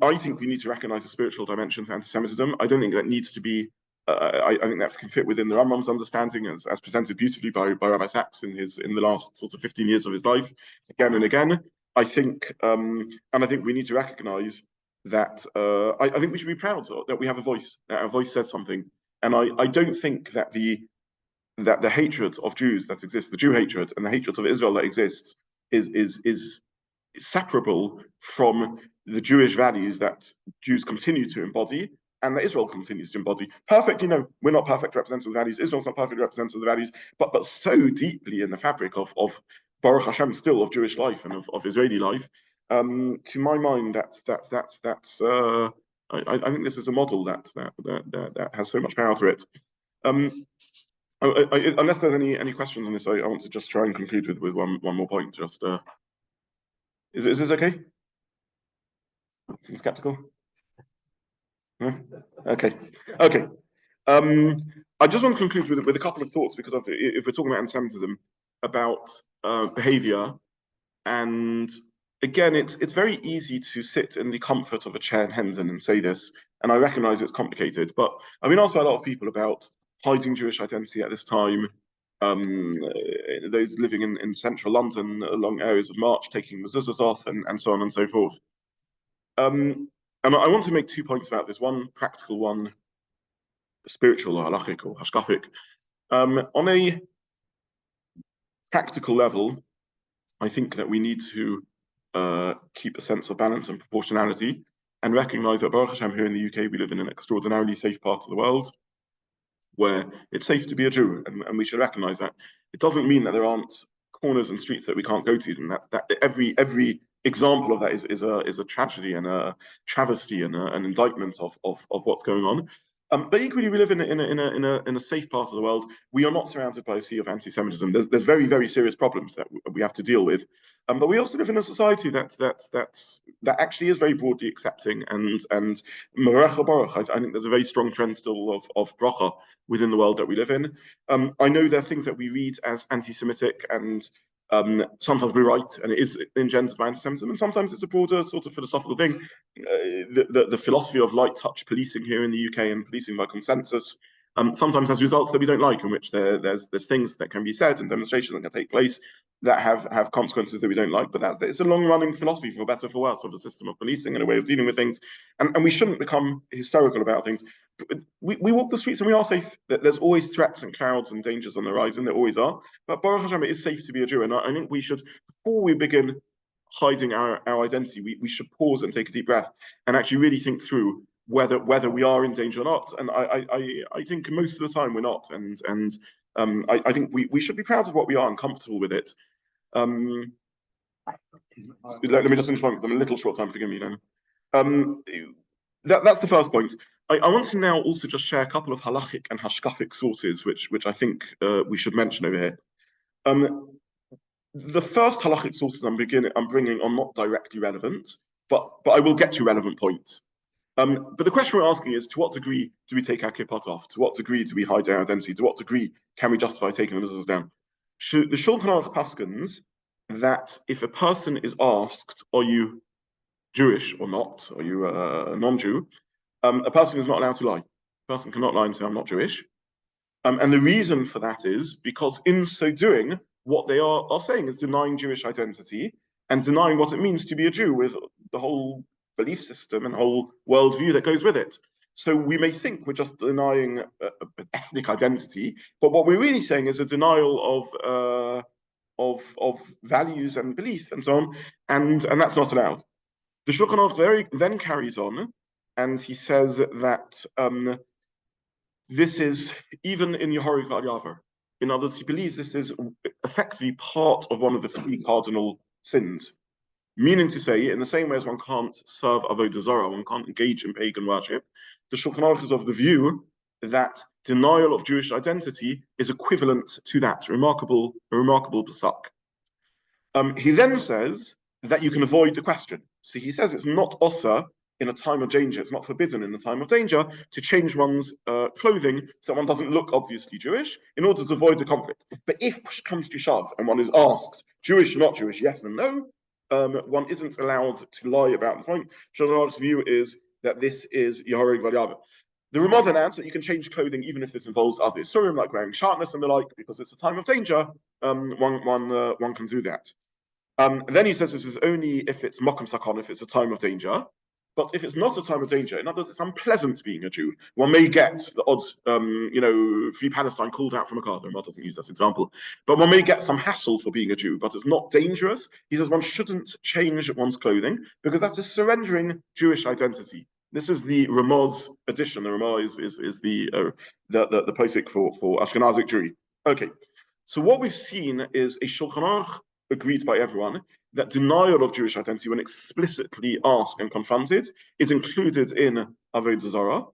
I think we need to recognize the spiritual dimension to anti-Semitism. I don't think that needs to be. I think that can fit within the Rambam's understanding, as presented beautifully by Rabbi Sachs in the last sort of 15 years of his life, again and again. I think, and I think we need to recognize that. I think we should be proud that we have a voice. That our voice says something, and I don't think that the hatred of Jews that exists, the Jew hatred and the hatred of Israel that exists, is separable from the Jewish values that Jews continue to embody and that Israel continues to embody. Perfectly, no, we're not perfect representatives of the values. Israel's not perfect representative of the values, but so deeply in the fabric of Baruch Hashem, still of Jewish life and of Israeli life. To my mind, that's. I think this is a model that has so much power to it. Unless there's any questions on this, I want to just try and conclude with one more point. Just is this okay? Skeptical? No? Okay. I just want to conclude with a couple of thoughts, because if we're talking about anti-Semitism, about behavior, and again, it's very easy to sit in the comfort of a chair in Hendon and say this, and I recognize it's complicated, but I've been asked by a lot of people about hiding Jewish identity at this time, those living in central London along areas of March, taking mezuzahs off, and so on and so forth. And I want to make 2 points about this, one practical, one spiritual or halachic or hashkafic. On a practical level, I think that we need to keep a sense of balance and proportionality and recognize that, Baruch Hashem, here in the UK, we live in an extraordinarily safe part of the world where it's safe to be a Jew, and we should recognize that. It doesn't mean that there aren't corners and streets that we can't go to, and that every example of that is a tragedy and a travesty and an indictment of what's going on. But equally, we live in a safe part of the world. We are not surrounded by a sea of anti-Semitism. There's very, very serious problems that we have to deal with. But we also live in a society that actually is very broadly accepting and Merecha Baruch. I think there's a very strong trend still of bracha within the world that we live in. I know there are things that we read as anti-Semitic, and sometimes we're right, and it is engendered by anti-Semitism, and sometimes it's a broader sort of philosophical thing. The philosophy of light touch policing here in the UK and policing by consensus sometimes has results that we don't like, in which there's things that can be said and demonstrations that can take place that have consequences that we don't like. But it's a long-running philosophy, for better or for worse, of a system of policing and a way of dealing with things, and we shouldn't become hysterical about things. We walk the streets and we are safe. There's always threats and clouds and dangers on the horizon. There always are. But Baruch Hashem, it is safe to be a Jew, and I think we should, before we begin hiding our identity, we should pause and take a deep breath and actually really think through whether we are in danger or not. And I think most of the time we're not. And I think we should be proud of what we are and comfortable with it. Let me just finish one, because I'm a little short time, forgive me. That's the first point. I want to now also just share a couple of halachic and hashkafic sources, which I think we should mention over here. The first halachic sources I'm bringing are not directly relevant, but I will get to relevant points. But the question we're asking is, to what degree do we take our kippot off? To what degree do we hide our identity? To what degree can we justify taking the mezuzahs down? The Shulchan Aruch paskins that if a person is asked, are you Jewish or not? Are you a non-Jew? A person is not allowed to lie. A person cannot lie and say, I'm not Jewish. And the reason for that is because in so doing, what they are saying is denying Jewish identity and denying what it means to be a Jew, with the whole belief system and whole worldview that goes with it. So we may think we're just denying ethnic identity, but what we're really saying is a denial of values and belief and so on, and that's not allowed. The Shulchan Aruch then carries on, and he says that this is even in Yehorig V'Al. In other words, he believes this is effectively part of one of the 3 cardinal sins. Meaning to say, in the same way as one can't serve Avodah Zarah, one can't engage in pagan worship, the Shulchan Aruch is of the view that denial of Jewish identity is equivalent to that. A remarkable pasuk. He then says that you can avoid the question. So he says it's not osa in a time of danger. It's not forbidden in a time of danger to change one's clothing so that one doesn't look obviously Jewish in order to avoid the conflict. But if push comes to shove and one is asked, Jewish or not Jewish, yes and no, one isn't allowed to lie about this point. Shulchan view is that this is Yehorig Valyava. The Ramah then adds that you can change clothing even if this involves other Isurim, like wearing sharpness and the like, because it's a time of danger. One can do that. Then he says this is only if it's Mokum Sakon, if it's a time of danger. But if it's not a time of danger, in other words, it's unpleasant being a Jew. One may get the odd, Free Palestine called out from a car. Ramah doesn't use that example. But one may get some hassle for being a Jew, but it's not dangerous. He says one shouldn't change one's clothing because that is surrendering Jewish identity. This is the Ramah's edition. The Ramah is the posik for Ashkenazic Jewry. Okay, so what we've seen is a Shulchan Aruch agreed by everyone that denial of Jewish identity, when explicitly asked and confronted, is included in Avodah Zarah,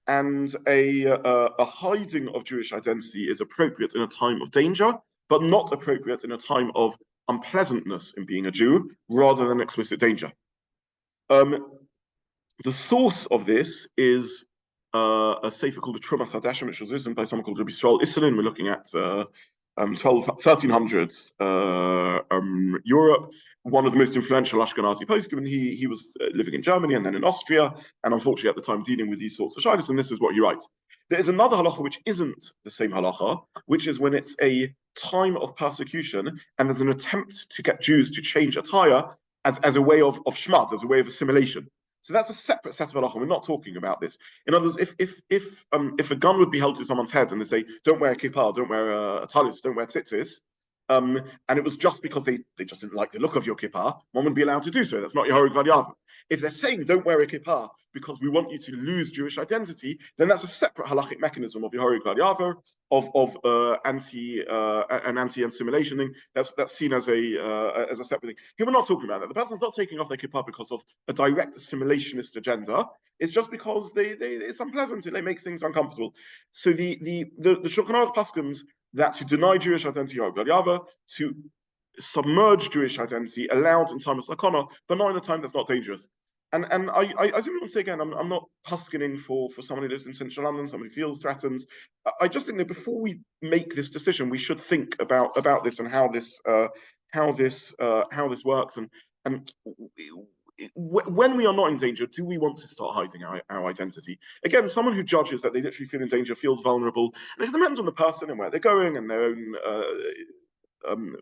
and a hiding of Jewish identity is appropriate in a time of danger, but not appropriate in a time of unpleasantness in being a Jew, rather than explicit danger. The source of this is a sefer called the Trumas Hadashim, which was written by someone called Rabbi Zobin. We're looking at 1300s Europe, one of the most influential Ashkenazi poskim. He was living in Germany and then in Austria, and unfortunately at the time dealing with these sorts of shaylos, and this is what he writes. There is another halacha which isn't the same halacha, which is when it's a time of persecution and there's an attempt to get Jews to change attire as a way of shmad, as a way of assimilation. So that's a separate set of halacha. We're not talking about this. In other words, if a gun would be held to someone's head and they say, "Don't wear a kippah, don't wear a talis, don't wear tzitzis," and it was just because they just didn't like the look of your kippah, one would be allowed to do so. That's not Yehorig Valyava. If they're saying, "Don't wear a kippah because we want you to lose Jewish identity," then that's a separate halachic mechanism of Yehorig Valyava, of an anti-assimilation thing. That's seen as a separate thing. Here we're not talking about that. The person's not taking off their kippah because of a direct assimilationist agenda. It's just because it's unpleasant. It makes things uncomfortable. So the Shulchan Aruch paskins that to deny Jewish identity or Valyava, to submerge Jewish identity, allowed in time of sakana, but not in a time that's not dangerous. And I simply want to say again, I'm not puskining for someone who lives in central London, someone who feels threatened. I just think that before we make this decision, we should think about this and how this works. And when we are not in danger, do we want to start hiding our identity? Again, someone who judges that they literally feel in danger feels vulnerable, and it depends on the person and where they're going and their own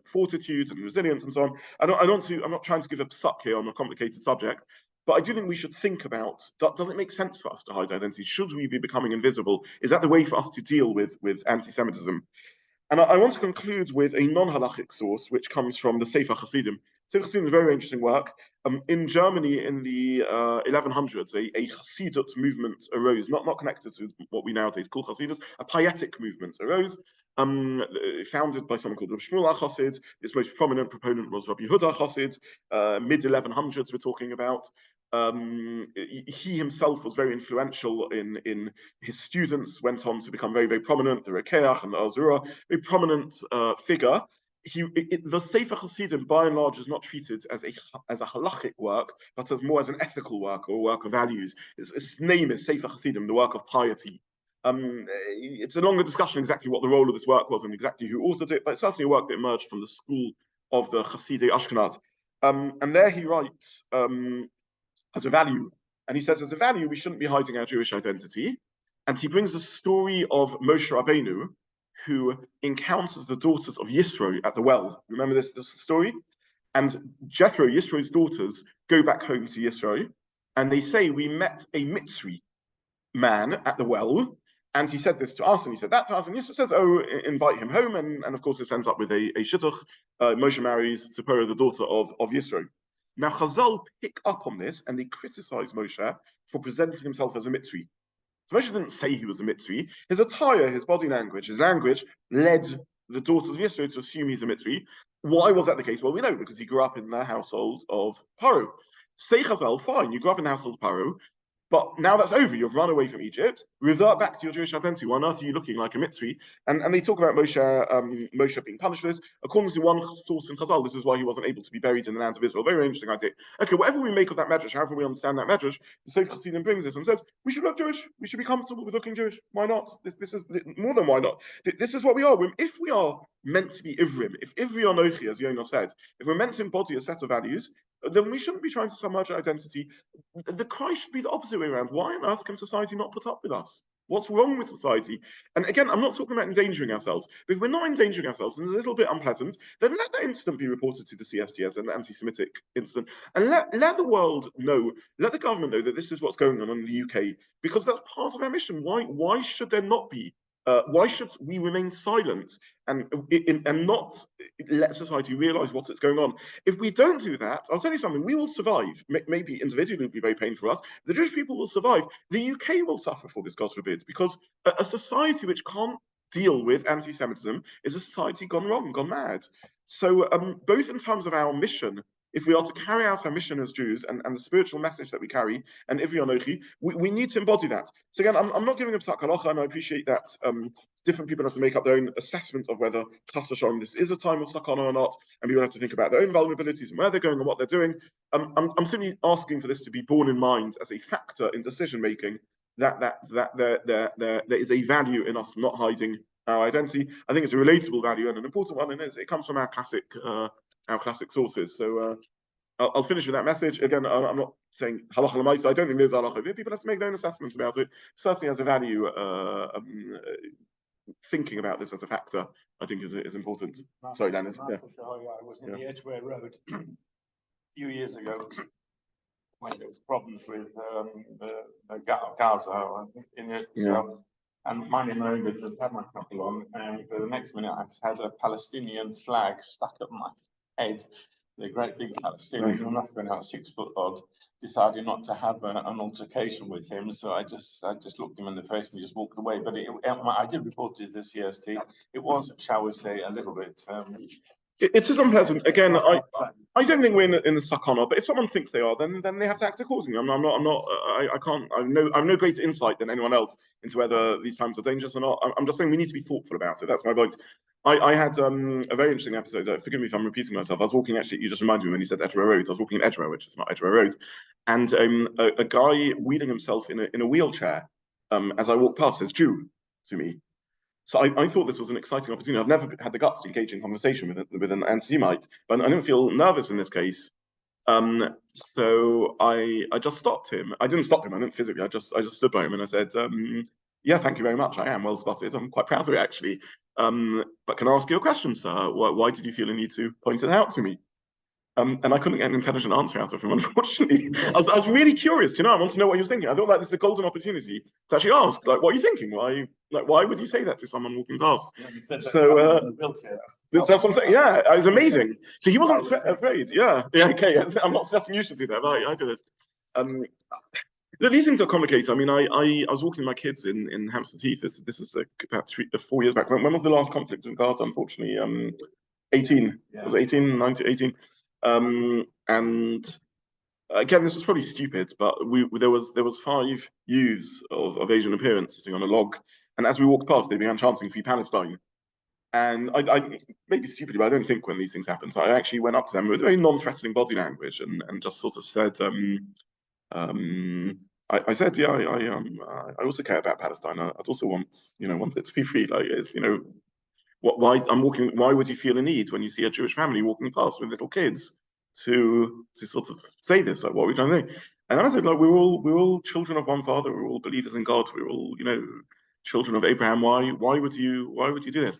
fortitude and resilience and so on. I'm not trying to give a psuck here on a complicated subject, but I do think we should think about, does it make sense for us to hide identity? Should we be becoming invisible? Is that the way for us to deal with anti-Semitism? And I want to conclude with a non-halachic source, which comes from the Sefer Hasidim. Sefer Hasidim is a very interesting work. In Germany, in the 1100s, a Hasidut movement arose, not connected to what we nowadays call Hasidus, a pietic movement arose, founded by someone called Rabbi Shmuel Chassid. Its most prominent proponent was Rabbi Yehuda Chassid, mid-1100s we're talking about. He himself was very influential in his students, went on to become very, very prominent, the Rekeach and the Azura, very prominent figure. The Sefer Hasidim, by and large, is not treated as a halachic work, but as more as an ethical work or a work of values. Its name is Sefer Hasidim, the work of piety. It's a longer discussion exactly what the role of this work was and exactly who authored it, but it's certainly a work that emerged from the school of the Hasidei Ashkenaz. And there he writes, as a value, and he says, as a value, we shouldn't be hiding our Jewish identity. And he brings the story of Moshe Rabbeinu, who encounters the daughters of Yisro at the well. Remember this story? And Jethro, Yisro's daughters, go back home to Yisro, and they say, we met a Mitzri man at the well, and he said this to us, and he said that to us, and Yisro says, oh, invite him home, and of course this ends up with a shidduch. Moshe marries Zipporah, the daughter of Yisro. Now Chazal pick up on this, and they criticize Moshe for presenting himself as a Mitzri. So Moshe didn't say he was a Mitzri. His attire, his body language, his language led the daughters of Yisro to assume he's a Mitzri. Why was that the case? Well, we know, because he grew up in the household of Paro. Say Chazal, fine, you grew up in the household of Paro. But now that's over. You've run away from Egypt. Revert back to your Jewish identity. Why on earth are you looking like a Mitzri? And they talk about Moshe being punished for this. According to one source in Chazal, this is why he wasn't able to be buried in the land of Israel. Very interesting idea. Okay, whatever we make of that medrash, however we understand that medrash, the Sefer Chassidim brings this and says we should look Jewish. We should be comfortable with looking Jewish. Why not? This is more than why not. This is what we are. If we are meant to be Ivrim, if Ivri Anochi, as Yonah said, if we're meant to embody a set of values, then we shouldn't be trying to submerge our identity. The cry should be the opposite way around. Why on earth can society not put up with us? What's wrong with society? And again, I'm not talking about endangering ourselves. But if we're not endangering ourselves and a little bit unpleasant, then let that incident be reported to the CSG as an anti-Semitic incident. And let the world know, let the government know that this is what's going on in the UK, because that's part of our mission. Why should there not be? Why should we remain silent and not let society realize what is going on? If we don't do that, I'll tell you something, we will survive. Maybe individually it will be very painful for us. The Jewish people will survive. The UK will suffer for this, God forbid, because a society which can't deal with anti-Semitism is a society gone wrong, gone mad. So both in terms of our mission, if we are to carry out our mission as Jews and the spiritual message that we carry, and Ivri Anochi, we need to embody that. So again, I'm not giving a psak halacha, and I appreciate that different people have to make up their own assessment of whether chas v'shalom this is a time of sakana or not, and people have to think about their own vulnerabilities and where they're going and what they're doing. I'm simply asking for this to be borne in mind as a factor in decision making, that there is a value in us not hiding our identity. I think it's a relatable value and an important one, and it comes from our classic sources. So I'll finish with that message. Again, I'm not saying halacha l'maisa. I don't think there's halacha. People have to make their own assessments about it. Certainly has a value. Thinking about this as a factor, I think, is important. Sorry, Dennis. Yeah. I was in the Edgware Road a few years ago when there was problems with the Gaza in it. And minding my own business, had my couple on, and for the next minute I had a Palestinian flag stuck up my head. The great big Palestinian, who must have been about 6 foot odd, decided not to have an altercation with him. So I just looked him in the face and just walked away. But I did report it to the CST. It was, shall we say, a little bit. It is unpleasant. Again, I don't think we're in the sakana, but if someone thinks they are, then they have to act accordingly. I have no greater insight than anyone else into whether these times are dangerous or not. I'm just saying we need to be thoughtful about it. That's my point. I had a very interesting episode. Forgive me if I'm repeating myself. I was walking, actually, you just reminded me when you said Edgware Road. I was walking in Edgware, which is not Edgware Road, and a guy wheeling himself in a wheelchair as I walked past says Jew to me. So I thought this was an exciting opportunity. I've never had the guts to engage in conversation with an anti-Semite, but I didn't feel nervous in this case. So I just stopped him. I didn't stop him. I didn't physically. I just stood by him and I said, "Yeah, thank you very much. I am well spotted. I'm quite proud of it, actually. But can I ask you a question, sir? Why did you feel a need to point it out to me?" And I couldn't get an intelligent answer out of him, unfortunately. I was really curious, I want to know what he was thinking. I thought like this is a golden opportunity to actually ask, like, what are you thinking? Why would you say that to someone walking past? So that's what I'm saying. Yeah, it was amazing. So he wasn't afraid. Yeah, okay. I'm not suggesting you should do that, but I do this. Look, these things are complicated. I mean, I was walking with my kids in Hampstead Heath. This is about 4 years back. When was the last conflict in Gaza? Unfortunately, 18. Yeah. Was it 18? 19, 18. And again, this was probably stupid, but there was 5 youths of Asian appearance sitting on a log, and as we walked past, they began chanting "Free Palestine." And I maybe stupidly, but I don't think when these things happen. So I actually went up to them with very non-threatening body language and just sort of said, I said, yeah, I also care about Palestine. I'd also want it to be free. Like, it's, why would you feel a need when you see a Jewish family walking past with little kids to sort of say this? Like, what are we trying to do? And then I said, like, we're all children of one Father. We're all believers in God. We're all, children of Abraham. Why would you do this?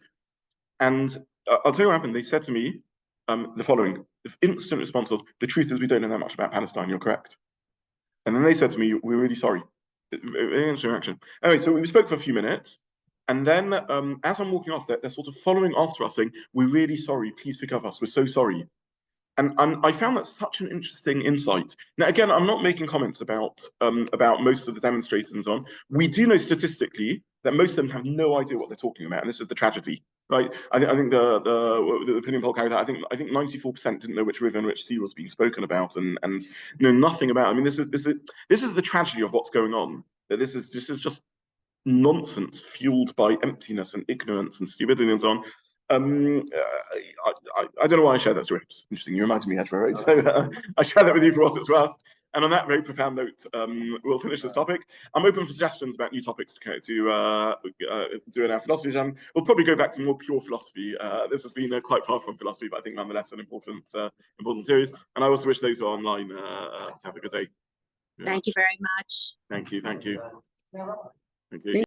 And I'll tell you what happened. They said to me the following. The instant response was, "The truth is we don't know that much about Palestine. You're correct." And then they said to me, "We're really sorry." Very interesting reaction. Anyway, so we spoke for a few minutes. And then as I'm walking off, they're sort of following after us saying, "We're really sorry. Please forgive us. We're so sorry." And I found that such an interesting insight. Now, again, I'm not making comments about most of the demonstrators and so on. We do know statistically that most of them have no idea what they're talking about, and this is the tragedy, right? I think the opinion poll carried out. I think 94% didn't know which river and which sea was being spoken about, and know nothing about. I mean, this is the tragedy of what's going on. That this is just nonsense fueled by emptiness and ignorance and stupidity and so on. I don't know why I shared that story. It's interesting. You reminded me, Edward, right? So I share that with you for what it's worth. And on that very profound note, we'll finish this topic. I'm open for suggestions about new topics to do in our philosophy jam. We'll probably go back to more pure philosophy. This has been quite far from philosophy, but I think nonetheless an important series. And I also wish those who are online to have a good day. Thank you very much. Thank you. Thank you. Now, Thank you.